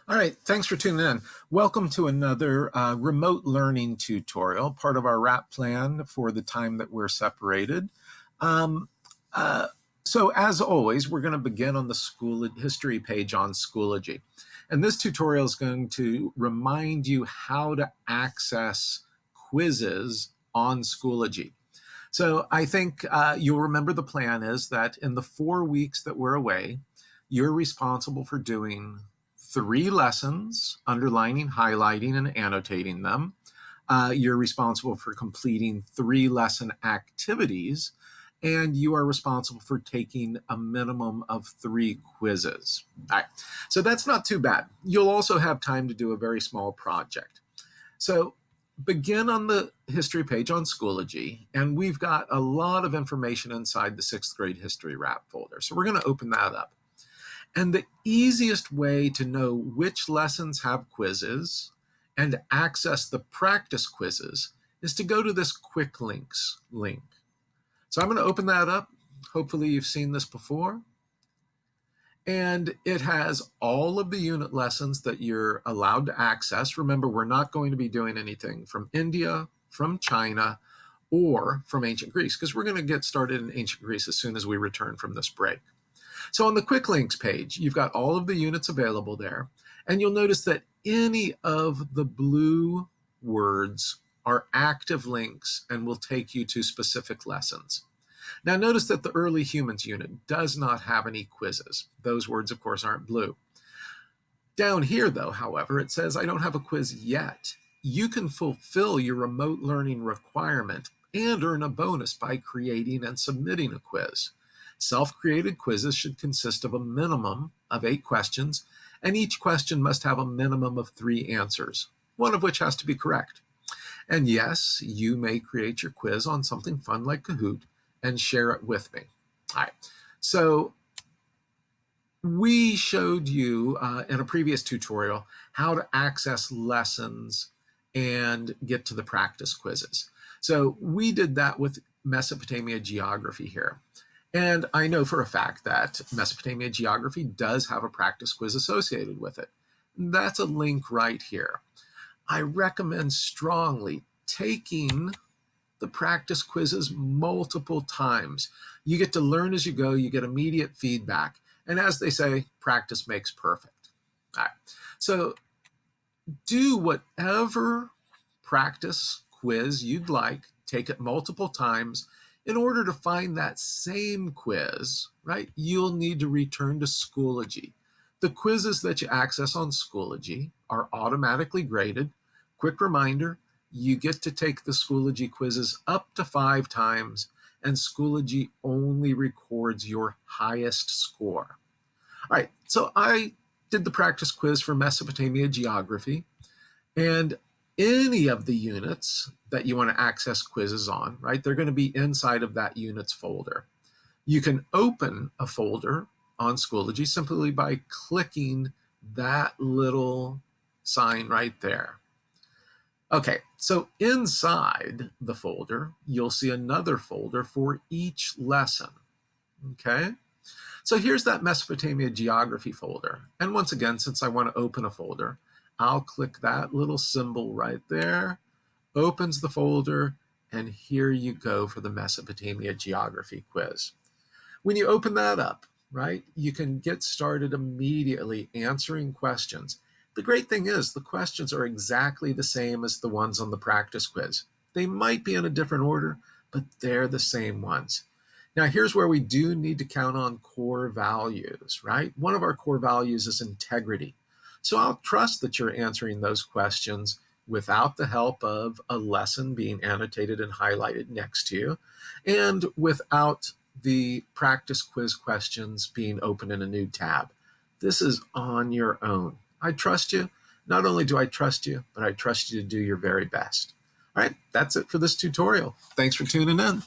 All right, thanks for tuning in. Welcome to another remote learning tutorial, part of our wrap plan for the time that we're separated. Um, uh, so as always, we're going to begin on the school history page on Schoology. And this tutorial is going to remind you how to access quizzes on Schoology. So I think you'll remember the plan is that in the 4 weeks that we're away, you're responsible for doing 3 lessons, underlining, highlighting, and annotating them. You're responsible for completing 3 lesson activities, and you are responsible for taking a minimum of 3 quizzes. All right, so that's not too bad. You'll also have time to do a very small project. So begin on the history page on Schoology, and we've got a lot of information inside the 6th grade history wrap folder. So we're going to open that up. And the easiest way to know which lessons have quizzes and access the practice quizzes is to go to this quick links link. So I'm going to open that up. Hopefully you've seen this before. And it has all of the unit lessons that you're allowed to access. Remember, we're not going to be doing anything from India, from China, or from ancient Greece, because we're going to get started in ancient Greece as soon as we return from this break. So on the quick links page, you've got all of the units available there, and you'll notice that any of the blue words are active links and will take you to specific lessons. Now notice that the early humans unit does not have any quizzes. Those words, of course, aren't blue. Down here, though, however, it says, I don't have a quiz yet. You can fulfill your remote learning requirement and earn a bonus by creating and submitting a quiz. Self-created quizzes should consist of a minimum of 8 questions, and each question must have a minimum of 3 answers, one of which has to be correct. And yes, you may create your quiz on something fun like Kahoot and share it with me. All right, so we showed you in a previous tutorial how to access lessons and get to the practice quizzes. So we did that with Mesopotamia geography here. And I know for a fact that Mesopotamia geography does have a practice quiz associated with it. That's a link right here. I recommend strongly taking the practice quizzes multiple times. You get to learn as you go, you get immediate feedback. And as they say, practice makes perfect. All right. So do whatever practice quiz you'd like, take it multiple times. In order to find that same quiz, right, you'll need to return to Schoology. The quizzes that you access on Schoology are automatically graded. Quick reminder, you get to take the Schoology quizzes up to 5 times, and Schoology only records your highest score. All right, so I did the practice quiz for Mesopotamia geography, and any of the units that you want to access quizzes on, right, they're going to be inside of that units folder. You can open a folder on Schoology simply by clicking that little sign right there. Okay, so inside the folder, you'll see another folder for each lesson. Okay, so here's that Mesopotamia geography folder. And once again, since I want to open a folder, I'll click that little symbol right there, opens the folder, and here you go for the Mesopotamia geography quiz. When you open that up, right, you can get started immediately answering questions. The great thing is the questions are exactly the same as the ones on the practice quiz. They might be in a different order, but they're the same ones. Now, here's where we do need to count on core values, right? One of our core values is integrity. So I'll trust that you're answering those questions without the help of a lesson being annotated and highlighted next to you, and without the practice quiz questions being open in a new tab. This is on your own. I trust you. Not only do I trust you, but I trust you to do your very best. All right, that's it for this tutorial. Thanks for tuning in.